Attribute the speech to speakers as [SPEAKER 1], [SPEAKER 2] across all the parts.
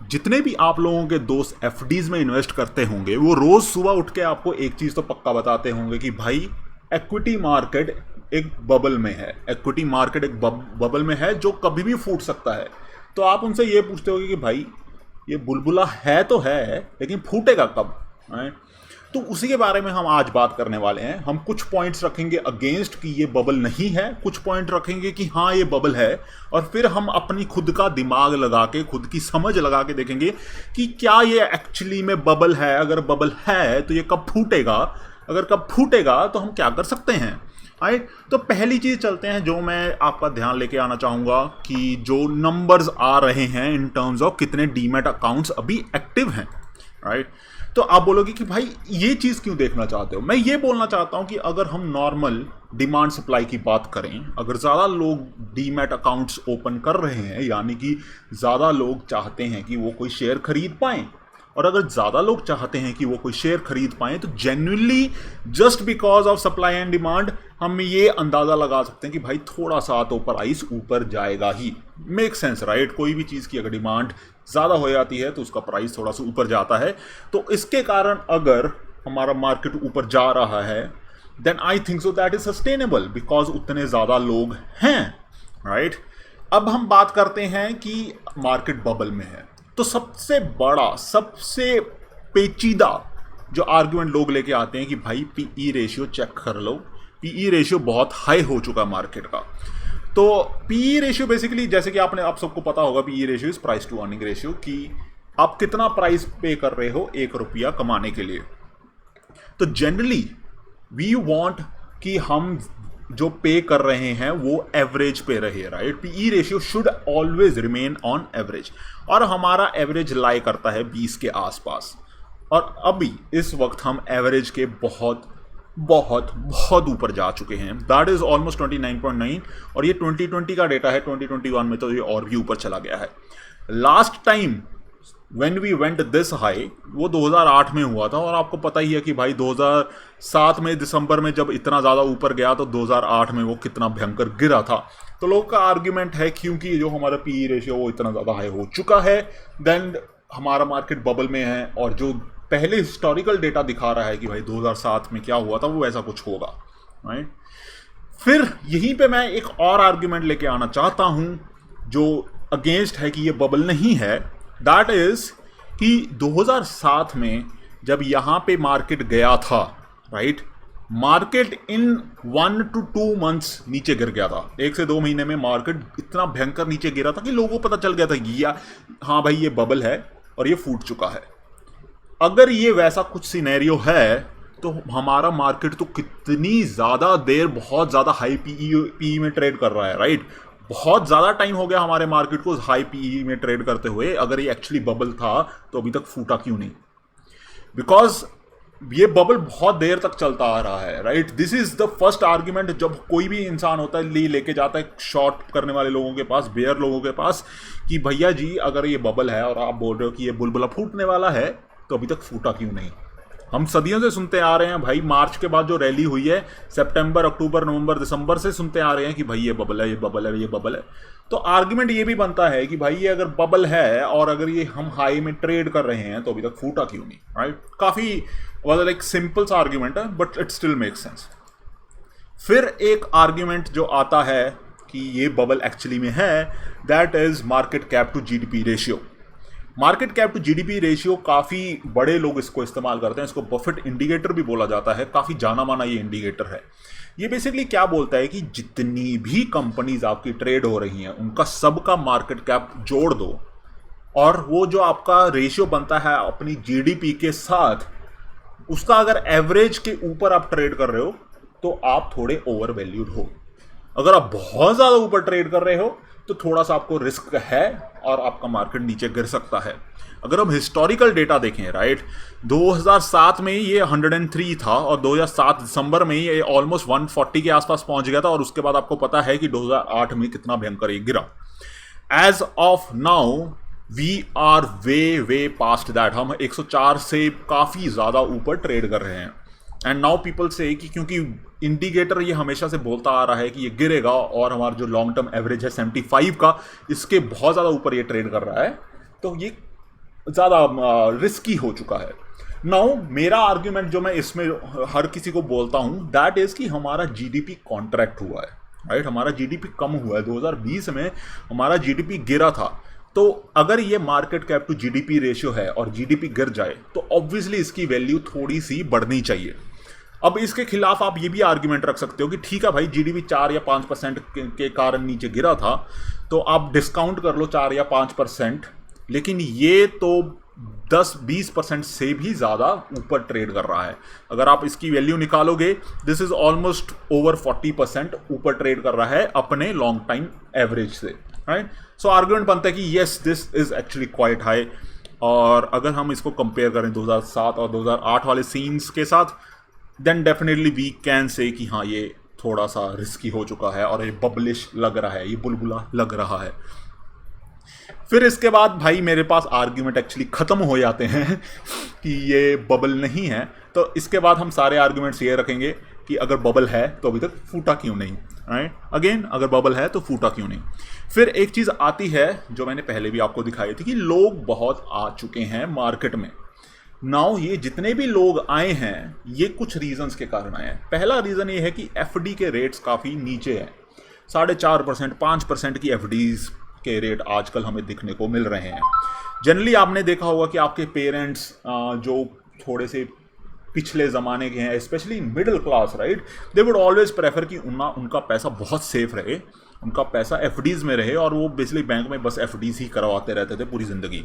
[SPEAKER 1] जितने भी आप लोगों के दोस्त एफडीज में इन्वेस्ट करते होंगे वो रोज सुबह उठ के आपको एक चीज तो पक्का बताते होंगे कि भाई इक्विटी मार्केट एक बबल में है, इक्विटी मार्केट एक बबल में है जो कभी भी फूट सकता है। तो आप उनसे ये पूछते होगे कि भाई ये बुलबुला है तो है लेकिन फूटेगा कब, राइट? तो उसी के बारे में हम आज बात करने वाले हैं। हम कुछ पॉइंट्स रखेंगे अगेंस्ट कि ये बबल नहीं है, कुछ पॉइंट रखेंगे कि हाँ ये बबल है, और फिर हम अपनी खुद का दिमाग लगा के, खुद की समझ लगा के देखेंगे कि क्या ये एक्चुअली में बबल है। अगर बबल है तो ये कब फूटेगा, अगर कब फूटेगा तो हम क्या कर सकते हैं, राइट? तो पहली चीज चलते हैं जो मैं आपका ध्यान लेके आना चाहूंगा कि जो नंबर्स आ रहे हैं इन टर्म्स ऑफ कितने डीमैट अकाउंट्स अभी एक्टिव हैं, राइट? तो आप बोलोगे कि भाई ये चीज क्यों देखना चाहते हो। मैं ये बोलना चाहता हूं कि अगर हम नॉर्मल डिमांड सप्लाई की बात करें, अगर ज्यादा लोग डीमैट अकाउंट्स ओपन कर रहे हैं, यानी कि ज्यादा लोग चाहते हैं कि वो कोई शेयर खरीद पाएं, और अगर ज्यादा लोग चाहते हैं कि वो कोई शेयर खरीद पाएं, तो genuinely just because of supply and demand हम ये अंदाजा लगा सकते हैं कि भाई थोड़ा सा तो प्राइस ऊपर जाएगा ही। Make sense, right? कोई भी चीज की अगर डिमांड ज्यादा हो जाती है तो उसका प्राइस थोड़ा सा ऊपर जाता है। तो इसके कारण अगर हमारा मार्केट ऊपर जा रहा है then I think so that is sustainable because उतने ज्यादा लोग हैं, राइट? अब हम बात करते हैं कि मार्केट बबल में है, तो सबसे बड़ा, सबसे पेचीदा जो आर्गुमेंट लोग लेके आते हैं कि भाई पीई रेशियो चेक कर लो, पीई रेशियो बहुत हाई हो चुका है मार्केट का। तो पीई रेशियो बेसिकली, जैसे कि आप सबको पता होगा, PE ratio is price to earning ratio, कि आप कितना प्राइस पे कर रहे हो 1 रुपया कमाने के लिए। तो जनरली वी वांट कि हम जो पे कर रहे हैं वो एवरेज पे रहे, right? PE ratio should always remain on average, और हमारा एवरेज लाई करता है 20 के आसपास, और अभी इस वक्त हम एवरेज के बहुत बहुत बहुत ऊपर जा चुके हैं। दैट इज ऑलमोस्ट 29.9, और ये 2020 का डेटा है। 2021 में तो ये और भी ऊपर चला गया है। Last time when we went this high वो 2008 में हुआ था, और आपको पता ही है कि भाई 2007 में दिसंबर में जब इतना ज़्यादा ऊपर गया तो 2008 में वो कितना भयंकर गिरा था। तो लोगों का आर्ग्यूमेंट है क्योंकि जो हमारा पीई रेशियो वो इतना ज़्यादा हाई हो चुका है, देन हमारा मार्केट बबल में है, और जो पहले हिस्टोरिकल डेटा दिखा रहा है कि भाई 2007 में क्या हुआ था वो ऐसा कुछ होगा, राइट? फिर यहीं पे मैं एक और आर्ग्यूमेंट लेके आना चाहता हूं जो अगेंस्ट है कि ये बबल नहीं है। दैट इज कि 2007 में जब यहां पे मार्केट गया था, right, market in 1 to 2 months नीचे गिर गया था। 1 से 2 महीने में मार्केट इतना भयंकर नीचे गिरा था कि लोगों को पता चल गया था कि हाँ भाई ये बबल है और ये फूट चुका है। अगर ये वैसा कुछ सिनेरियो है तो हमारा मार्केट तो कितनी ज़्यादा देर बहुत ज़्यादा हाई पीई में ट्रेड कर रहा है, राइट? बहुत ज़्यादा टाइम हो गया हमारे मार्केट को हाई पीई में ट्रेड करते हुए। अगर ये एक्चुअली बबल था तो अभी तक फूटा क्यों नहीं? बिकॉज ये बबल बहुत देर तक चलता आ रहा है, right? This is the first argument जब कोई भी इंसान होता है लेके जाता है शॉर्ट करने वाले लोगों के पास, बेयर लोगों के पास, कि भैया जी अगर ये बबल है और आप बोल रहे हो कि ये बुलबुला फूटने वाला है तो अभी तक फूटा क्यों नहीं? हम सदियों से सुनते आ रहे हैं भाई, मार्च के बाद जो रैली हुई है, सितंबर, अक्टूबर, नवंबर, दिसंबर से सुनते आ रहे हैं कि भाई ये बबल है, ये बबल है, ये बबल है। तो आर्ग्यूमेंट ये भी बनता है कि भाई ये अगर बबल है और अगर ये हम हाई में ट्रेड कर रहे हैं तो अभी तक फूटा क्यों नहीं, राइट? काफी लाइक सिंपल सा आर्ग्यूमेंट है but it still make sense. फिर एक आर्ग्यूमेंट जो आता है कि ये बबल एक्चुअली में है, that is market cap to GDP ratio. Market cap to GDP ratio काफ़ी बड़े लोग इसको इस्तेमाल करते हैं, इसको बफेट इंडिकेटर भी बोला जाता है, काफ़ी जाना माना ये इंडिकेटर है। ये बेसिकली क्या बोलता है कि जितनी भी कंपनीज आपकी ट्रेड हो रही हैं उनका सबका मार्केट कैप जोड़ दो, और वो जो आपका रेशियो बनता है अपनी जीडीपी के साथ, उसका अगर एवरेज के ऊपर आप ट्रेड कर रहे हो तो आप थोड़े ओवर वैल्यूड हो। अगर आप बहुत ज़्यादा ऊपर ट्रेड कर रहे हो तो थोड़ा सा आपको रिस्क है और आपका मार्केट नीचे गिर सकता है। अगर हम हिस्टोरिकल डेटा देखें, राइट, 2007 में ये 103 था और 2007 दिसंबर में ये ऑलमोस्ट 140 के आसपास पहुंच गया था, और उसके बाद आपको पता है कि 2008 में कितना भयंकर ये गिरा। As of now we are way past that. हम 104 से काफ़ी ज़्यादा ऊपर ट्रेड कर रहे हैं। एंड नाउ पीपल से कि क्योंकि इंडिकेटर ये हमेशा से बोलता आ रहा है कि ये गिरेगा और हमारा जो लॉन्ग टर्म एवरेज है 75 का, इसके बहुत ज़्यादा ऊपर ये ट्रेड कर रहा है, तो ये ज़्यादा रिस्की हो चुका है। नाउ मेरा आर्ग्यूमेंट जो मैं इसमें हर किसी को बोलता हूं दैट इज कि हमारा जीडीपी कॉन्ट्रैक्ट हुआ है, राइट। हमारा जीडीपी कम हुआ है। 2020 में हमारा जीडीपी गिरा था। तो अगर ये market cap to GDP ratio है और जीडीपी गिर जाए तो ऑब्वियसली इसकी वैल्यू थोड़ी सी बढ़नी चाहिए। अब इसके खिलाफ आप ये भी आर्ग्यूमेंट रख सकते हो कि ठीक है भाई, जीडीपी 4 या 5% के कारण नीचे गिरा था, तो आप डिस्काउंट कर लो 4 या 5%, लेकिन ये तो 10-20% से भी ज़्यादा ऊपर ट्रेड कर रहा है। अगर आप इसकी वैल्यू निकालोगे, दिस इज ऑलमोस्ट ओवर 40% ऊपर ट्रेड कर रहा है अपने लॉन्ग टाइम एवरेज से, राइट। सो आर्ग्यूमेंट बनता है कि yes, this is actually quite high. और अगर हम इसको कंपेयर करें 2007 और 2008 वाले सीन्स के साथ, then definitely we can say कि हाँ, ये थोड़ा सा रिस्की हो चुका है और ये बबलिश लग रहा है, ये बुलबुला लग रहा है। फिर इसके बाद भाई मेरे पास आर्ग्यूमेंट एक्चुअली ख़त्म हो जाते हैं कि ये बबल नहीं है। तो इसके बाद हम सारे आर्ग्यूमेंट्स ये रखेंगे कि अगर बबल है तो अभी तक फूटा क्यों नहीं, राइट। अगेन, अगर बबल है तो फूटा क्यों नहीं। फिर एक चीज़ आती है जो मैंने पहले भी आपको दिखाई थी कि लोग बहुत आ चुके हैं मार्केट में। नाउ ये जितने भी लोग आए हैं ये कुछ रीजंस के कारण आए हैं। पहला रीज़न ये है कि एफडी के रेट्स काफ़ी नीचे हैं। 4.5%, 5% की एफडीज के रेट आजकल हमें दिखने को मिल रहे हैं। जनरली आपने देखा होगा कि आपके पेरेंट्स जो थोड़े से पिछले ज़माने के हैं, specially middle class, right, they would always prefer कि उनका पैसा बहुत सेफ रहे, उनका पैसा एफडीज़ में रहे और वो बेसिकली बैंक में बस एफडीज़ ही करवाते रहते थे पूरी ज़िंदगी।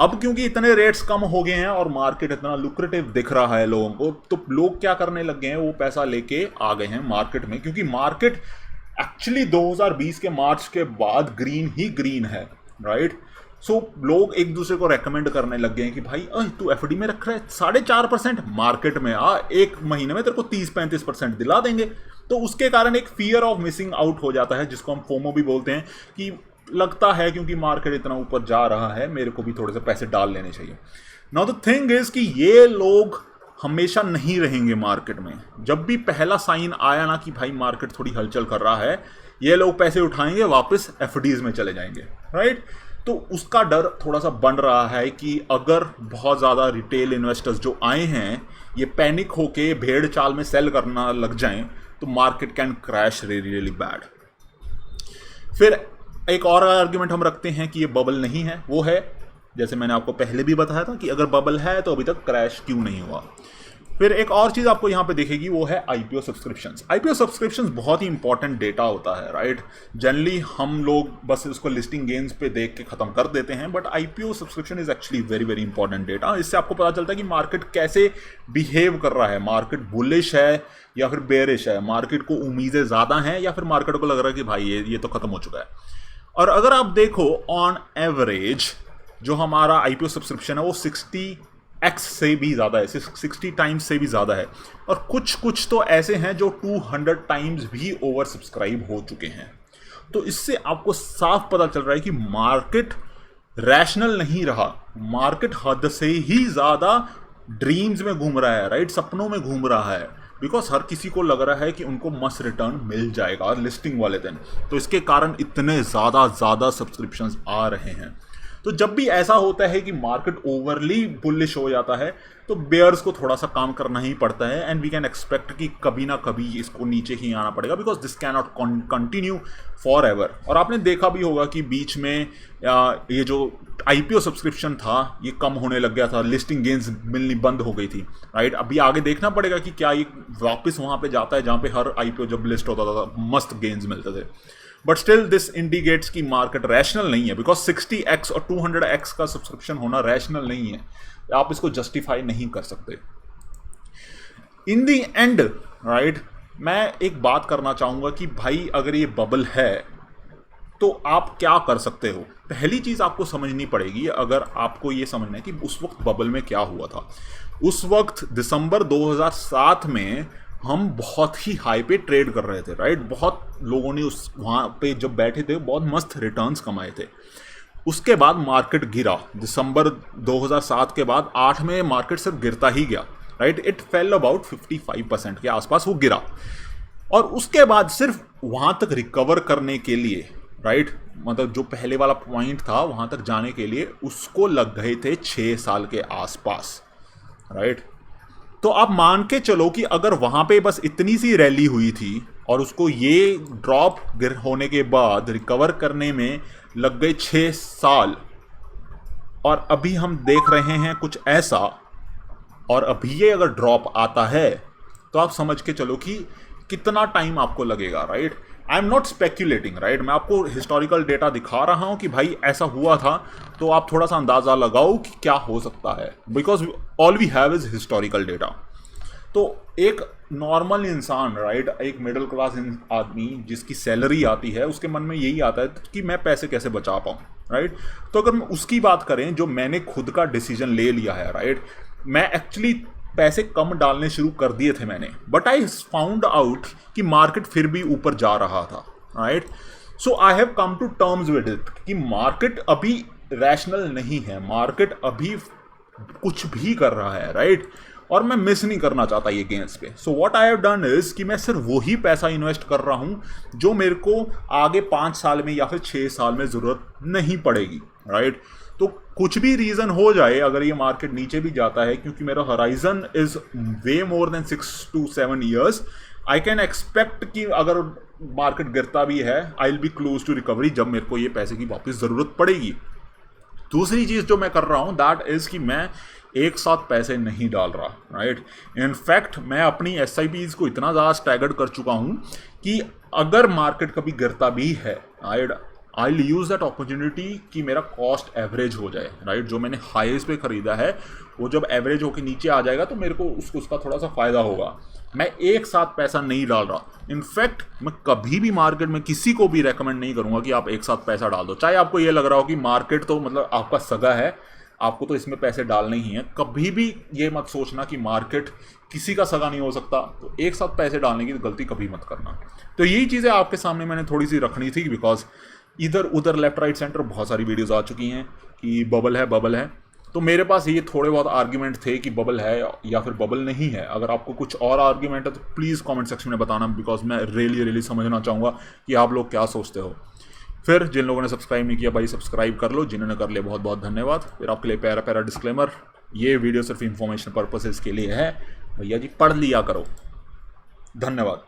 [SPEAKER 1] अब क्योंकि इतने रेट्स कम हो गए हैं और मार्केट इतना लुक्रेटिव दिख रहा है लोगों को, तो लोग क्या करने लग गए हैं, वो पैसा लेके आ गए हैं मार्केट में। क्योंकि मार्केट एक्चुअली 2020 के मार्च के बाद ग्रीन ही ग्रीन है, राइट। सो लोग एक दूसरे को रेकमेंड करने लग गए हैं कि भाई तू एफडी में रख रहा है 4.5%, मार्केट में आ, एक महीने में तेरे को 30-35% दिला देंगे। तो उसके कारण एक फियर ऑफ मिसिंग आउट हो जाता है, जिसको हम फोमो भी बोलते हैं, कि लगता है क्योंकि मार्केट इतना ऊपर जा रहा है मेरे को भी थोड़े से पैसे डाल लेने चाहिए। नाउ द थिंग इज कि ये लोग हमेशा नहीं रहेंगे मार्केट में। जब भी पहला साइन आया ना कि भाई मार्केट थोड़ी हलचल कर रहा है, ये लोग पैसे उठाएंगे, वापस एफडीज में चले जाएंगे, राइट। तो उसका डर थोड़ा सा बन रहा है कि अगर बहुत ज़्यादा रिटेल इन्वेस्टर्स जो आए हैं ये पैनिक होके भेड़ चाल में सेल करना लग जाएं तो market can crash really bad. फिर एक और आर्ग्यूमेंट हम रखते हैं कि ये बबल नहीं है, वो है जैसे मैंने आपको पहले भी बताया था कि अगर बबल है तो अभी तक क्रैश क्यों नहीं हुआ। फिर एक और चीज़ आपको यहाँ पे दिखेगी, वो है आईपीओ सब्सक्रिप्शंस। आईपीओ सब्सक्रिप्शंस बहुत ही इंपॉर्टेंट डेटा होता है, राइट। जनरली हम लोग बस इसको लिस्टिंग गेन्स पे देख के ख़त्म कर देते हैं, but IPO subscription is actually very very important data. इससे आपको पता चलता है कि मार्केट कैसे बिहेव कर रहा है, मार्केट बुलिश है या फिर बेरिश है, मार्केट को उम्मीदें ज़्यादा हैं या फिर मार्केट को लग रहा है कि भाई ये तो ख़त्म हो चुका है। और अगर आप देखो ऑन एवरेज जो हमारा आईपीओ सब्सक्रिप्शन है वो 60x से भी ज़्यादा है, 60 टाइम्स से भी ज़्यादा है। और कुछ तो ऐसे हैं जो 200 टाइम्स भी ओवर सब्सक्राइब हो चुके हैं। तो इससे आपको साफ पता चल रहा है कि मार्केट रैशनल नहीं रहा, मार्केट हद से ही ज़्यादा ड्रीम्स में घूम रहा है, राइट, सपनों में घूम रहा है। बिकॉज हर किसी को लग रहा है कि उनको मस्ट रिटर्न मिल जाएगा लिस्टिंग वाले दिन, तो इसके कारण इतने ज़्यादा सब्सक्रिप्शंस आ रहे हैं। तो जब भी ऐसा होता है कि मार्केट ओवरली बुलिश हो जाता है तो बेयर्स को थोड़ा सा काम करना ही पड़ता है, एंड वी कैन एक्सपेक्ट कि कभी ना कभी इसको नीचे ही आना पड़ेगा, because this can not continue for ever. और आपने देखा भी होगा कि बीच में ये जो आईपीओ सब्सक्रिप्शन था ये कम होने लग गया था, लिस्टिंग गेन्स मिलनी बंद हो गई थी, राइट। अभी आगे देखना पड़ेगा कि क्या ये वापस वहाँ पे जाता है जहाँ पे हर आईपीओ जब लिस्ट होता था मस्त गेन्स मिलते थे। बट स्टिल दिस इंडिकेट्स कि मार्केट रैशनल नहीं है, बिकॉज 60x और 200x का सब्सक्रिप्शन होना रैशनल नहीं है, आप इसको जस्टिफाई नहीं कर सकते। इन दी एंड, राइट, मैं एक बात करना चाहूँगा कि भाई अगर ये बबल है तो आप क्या कर सकते हो। पहली चीज़ आपको समझनी पड़ेगी, अगर आपको ये समझना है कि उस वक्त बबल में क्या हुआ था। उस वक्त दिसंबर 2007 में हम बहुत ही हाई पे ट्रेड कर रहे थे, राइट। बहुत लोगों ने उस वहाँ पे जब बैठे थे बहुत मस्त रिटर्न्स कमाए थे। उसके बाद मार्केट गिरा, दिसंबर 2007 के बाद 8 में मार्केट सिर्फ गिरता ही गया, राइट। इट फेल अबाउट 55% के आसपास वो गिरा, और उसके बाद सिर्फ वहाँ तक रिकवर करने के लिए, राइट, मतलब जो पहले वाला पॉइंट था वहाँ तक जाने के लिए उसको लग गए थे 6 साल के आसपास, राइट। तो आप मान के चलो कि अगर वहाँ पे बस इतनी सी रैली हुई थी और उसको ये ड्रॉप होने के बाद रिकवर करने में लग गए 6 साल, और अभी हम देख रहे हैं कुछ ऐसा, और अभी ये अगर ड्रॉप आता है तो आप समझ के चलो कि कितना टाइम आपको लगेगा, right. I am not speculating, right, मैं आपको हिस्टोरिकल डेटा दिखा रहा हूं कि भाई ऐसा हुआ था, तो आप थोड़ा सा अंदाजा लगाओ कि क्या हो सकता है, because all we have is historical data. तो एक नॉर्मल इंसान, राइट, एक मिडिल क्लास आदमी जिसकी सैलरी आती है, उसके मन में यही आता है कि मैं पैसे कैसे बचा पाऊँ, राइट। तो अगर मैं उसकी बात करें, जो मैंने खुद का डिसीजन ले लिया है, राइट, मैं एक्चुअली पैसे कम डालने शुरू कर दिए थे मैंने, बट आई फाउंड आउट कि मार्केट फिर भी ऊपर जा रहा था, right. So I have come to terms with it कि मार्केट अभी रैशनल नहीं है, मार्केट अभी कुछ भी कर रहा है, राइट, और मैं मिस नहीं करना चाहता ये गेंस पे। So what I have done is कि मैं सिर्फ वही पैसा इन्वेस्ट कर रहा हूं जो मेरे को आगे 5 साल में या फिर 6 साल में जरूरत नहीं पड़ेगी, राइट। तो कुछ भी रीजन हो जाए, अगर ये मार्केट नीचे भी जाता है, क्योंकि मेरा horizon is way more than 6 to 7 years, I can expect कि अगर मार्केट गिरता भी है, I will be close to recovery जब मेरे को ये पैसे की वापस जरूरत पड़ेगी। दूसरी चीज जो मैं कर रहा हूं दैट इज कि मैं एक साथ पैसे नहीं डाल रहा, राइट। इनफैक्ट मैं अपनी SIPs को इतना ज़्यादा स्टैगर्ड कर चुका हूं कि अगर मार्केट कभी गिरता भी है, I will use that opportunity कि मेरा कॉस्ट एवरेज हो जाए, राइट। जो मैंने हाईज पे खरीदा है वो जब एवरेज होकर नीचे आ जाएगा तो मेरे को उसका थोड़ा सा फायदा होगा। मैं एक साथ पैसा नहीं डाल रहा। इनफैक्ट मैं कभी भी मार्केट में किसी को भी रेकमेंड नहीं करूंगा कि आप एक साथ पैसा डाल दो, चाहे आपको ये लग रहा हो कि मार्केट तो मतलब आपका सगा है, आपको तो इसमें पैसे डालने ही हैं। कभी भी ये मत सोचना कि मार्केट किसी का सगा नहीं हो सकता, तो एक साथ पैसे डालने की गलती कभी मत करना। तो यही चीज़ें आपके सामने मैंने थोड़ी सी रखनी थी, बिकॉज इधर उधर लेफ्ट राइट सेंटर बहुत सारी वीडियोस आ चुकी हैं कि बबल है बबल है, तो मेरे पास ये थोड़े बहुत आर्ग्यूमेंट थे कि बबल है या फिर बबल नहीं है। अगर आपको कुछ और आर्ग्यूमेंट है तो प्लीज़ कमेंट सेक्शन में बताना, बिकॉज मैं रियली समझना चाहूँगा कि आप लोग क्या सोचते हो। फिर जिन लोगों ने सब्सक्राइब नहीं किया भाई सब्सक्राइब कर लो, जिन्होंने कर लिया बहुत बहुत धन्यवाद। फिर आपके लिए प्यारा डिस्क्लेमर, ये वीडियो सिर्फ इंफॉर्मेशन पर्पसेस के लिए है, भैया जी पढ़ लिया करो। धन्यवाद।